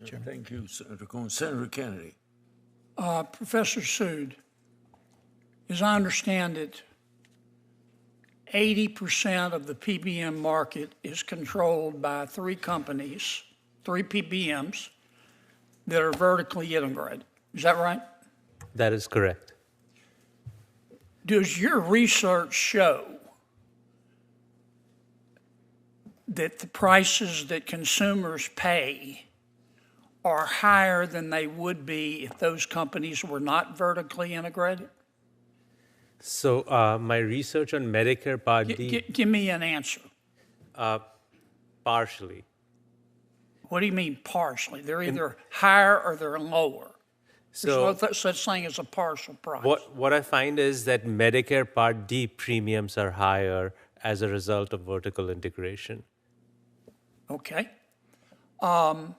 Chairman. Thank you, Senator Cohen. Senator Kennedy. Professor Sood, as I understand it, 80% of the PBM market is controlled by three companies, three PBMs, that are vertically integrated. Is that right? That is correct. Does your research show that the prices that consumers pay are higher than they would be if those companies were not vertically integrated? So my research on Medicare Part D, Give me an answer. partially. What do you mean partially? They're either higher or they're lower. There's So no such thing as a partial price. what I find is that Medicare Part D premiums are higher as a result of vertical integration. Okay. Well,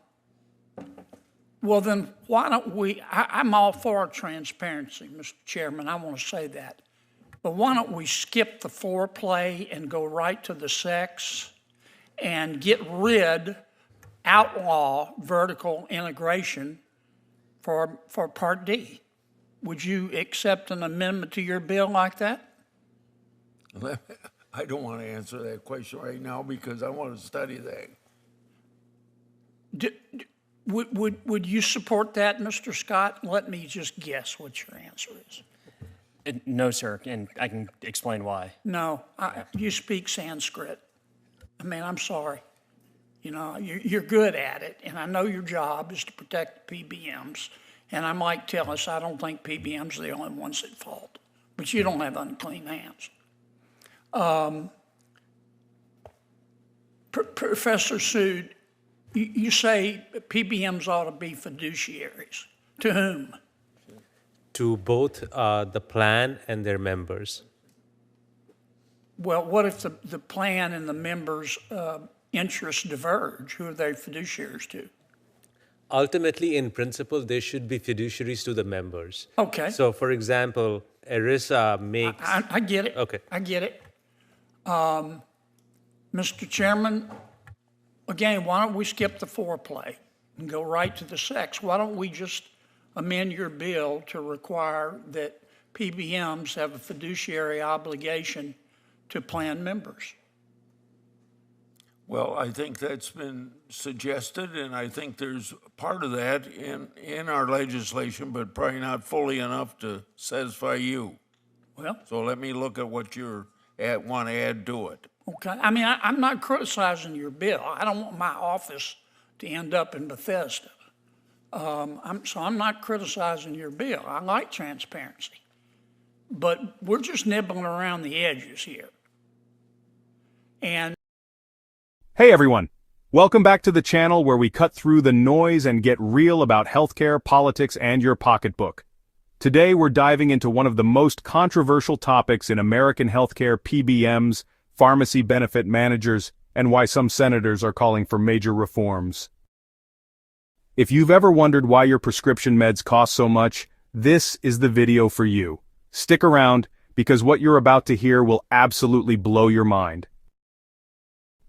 then why don't we, I'm all for transparency, Mr. Chairman, I want to say that. But why don't we skip the foreplay and go right to the sex and outlaw vertical integration for Part D? Would you accept an amendment to your bill like that? I don't want to answer that question right now because I want to study that. Would you support that, Mr. Scott? Let me just guess what your answer is. No, sir, and I can explain why. No, you speak Sanskrit. I mean, I'm sorry. You know, you're good at it, and I know your job is to protect the PBMs. And I might tell us I don't think PBMs are the only ones at fault, but you don't have unclean hands. Professor Sood, you say PBMs ought to be fiduciaries. To whom? To both the plan and their members. Well, what if the plan and the members' interests diverge? Who are they fiduciaries to? Ultimately, in principle, they should be fiduciaries to the members. Okay. So, for example, ERISA makes... I get it. Okay. I get it. Mr. Chairman, again, why don't we skip the foreplay and go right to the sex? Why don't we just amend your bill to require that PBMs have a fiduciary obligation to plan members? Well, I think that's been suggested, and I think there's part of that in our legislation, but probably not fully enough to satisfy you. Well, So let me look at what you're want to add to it. okay. I mean, I'm not criticizing your bill. I don't want my office to end up in Bethesda. So I'm not criticizing your bill. I like transparency. But we're just nibbling around the edges here. And Hey everyone! Welcome back to the channel where we cut through the noise and get real about healthcare, politics, and your pocketbook. Today we're diving into one of the most controversial topics in American healthcare: PBMs, pharmacy benefit managers, and why some senators are calling for major reforms. If you've ever wondered why your prescription meds cost so much, this is the video for you. Stick around, because what you're about to hear will absolutely blow your mind.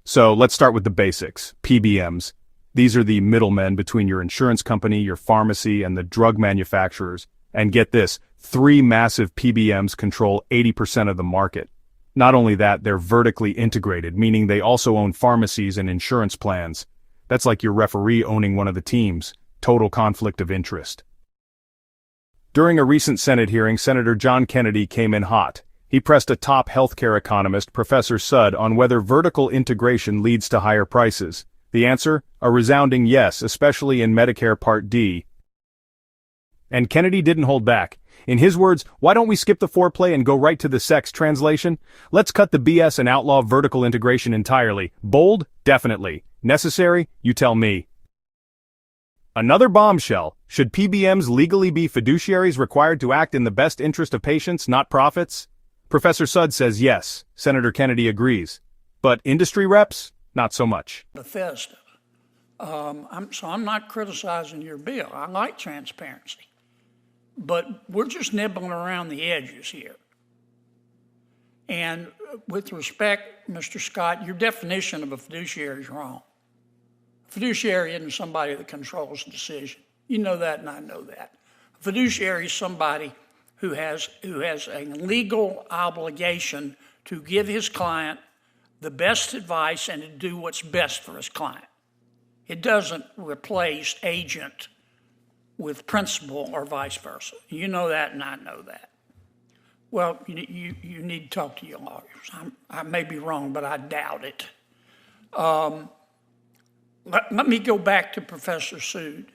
So let's start with the basics. PBMs. These are the middlemen between your insurance company, your pharmacy, and the drug manufacturers. And get this, 3 massive PBMs control 80% of the market. Not only that, they're vertically integrated, meaning they also own pharmacies and insurance plans. That's like your referee owning one of the teams. Total conflict of interest. During a recent Senate hearing, Senator John Kennedy came in hot. He pressed a top healthcare economist, Professor Sood, on whether vertical integration leads to higher prices. The answer? A resounding yes, especially in Medicare Part D. And Kennedy didn't hold back. In his words, why don't we skip the foreplay and go right to the sex? Translation? Let's cut the BS and outlaw vertical integration entirely. Bold? Definitely. Necessary? You tell me. Another bombshell. Should PBMs legally be fiduciaries required to act in the best interest of patients, not profits? Professor Sood says yes. Senator Kennedy agrees. But industry reps? Not so much. Bethesda. I'm not criticizing your bill. I like transparency. But we're just nibbling around the edges here. And with respect, Mr. Scott, your definition of a fiduciary is wrong. A fiduciary isn't somebody that controls the decision. You know that, and I know that. A fiduciary is somebody who has a legal obligation to give his client the best advice and to do what's best for his client. It doesn't replace agent with principal or vice versa. You know that, and I know that. Well, you need to talk to your lawyers. I may be wrong, but I doubt it. Let me go back to Professor Sood.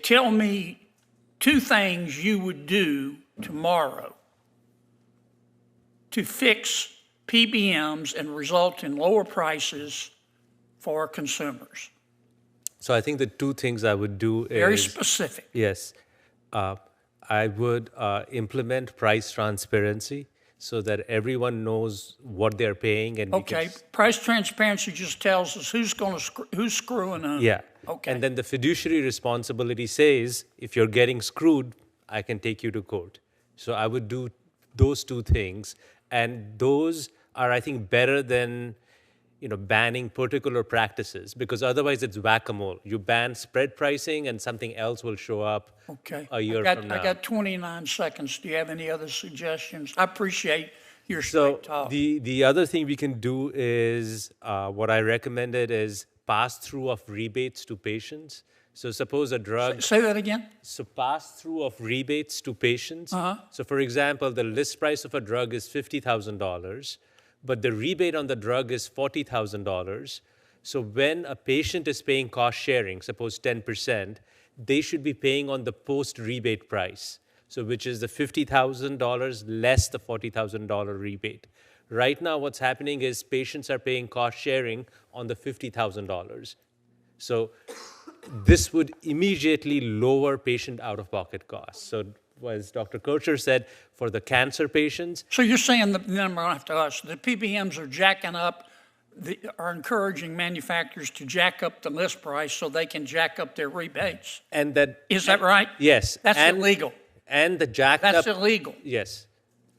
Tell me 2 things you would do tomorrow to fix PBMs and result in lower prices for consumers. So I think the 2 things I would do is... Very specific. Yes. I would implement price transparency so that everyone knows what they're paying. And Okay, price transparency just tells us who's screwing up. Yeah. Okay. And then the fiduciary responsibility says, if you're getting screwed, I can take you to court. So I would do those 2 things. And those are, I think, better than, banning particular practices, because otherwise it's whack-a-mole. You ban spread pricing and something else will show up a year from now. I got 29 seconds. Do you have any other suggestions? I appreciate your So straight talk. the other thing we can do is, what I recommended is pass-through of rebates to patients. So suppose a drug... Say that again? So pass-through of rebates to patients. So for example, the list price of a drug is $50,000, but the rebate on the drug is $40,000. So when a patient is paying cost sharing, suppose 10%, they should be paying on the post-rebate price, so which is the $50,000 less the $40,000 rebate. Right now, what's happening is patients are paying cost sharing on the $50,000. So this would immediately lower patient out-of-pocket costs. So as Dr. Kircher said, for the cancer patients... So you're saying that, then I'm going to have to ask, the PBMs are jacking up, are encouraging manufacturers to jack up the list price so they can jack up their rebates. And that... Is that right? Yes. That's illegal. And the jacked up... That's illegal. Yes.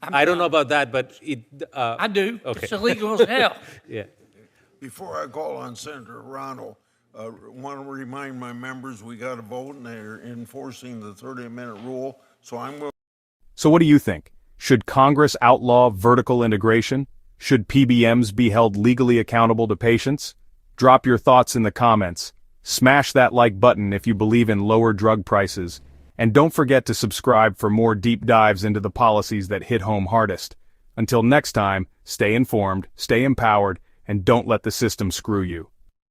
I don't know about that, but it... I do. Okay. It's illegal as hell. Yeah. Before I call on Senator Ronald, want to remind my members we got a vote and they're enforcing the 30-minute rule. So what do you think? Should Congress outlaw vertical integration? Should PBMs be held legally accountable to patients? Drop your thoughts in the comments. Smash that like button if you believe in lower drug prices. And don't forget to subscribe for more deep dives into the policies that hit home hardest. Until next time, stay informed, stay empowered, and don't let the system screw you.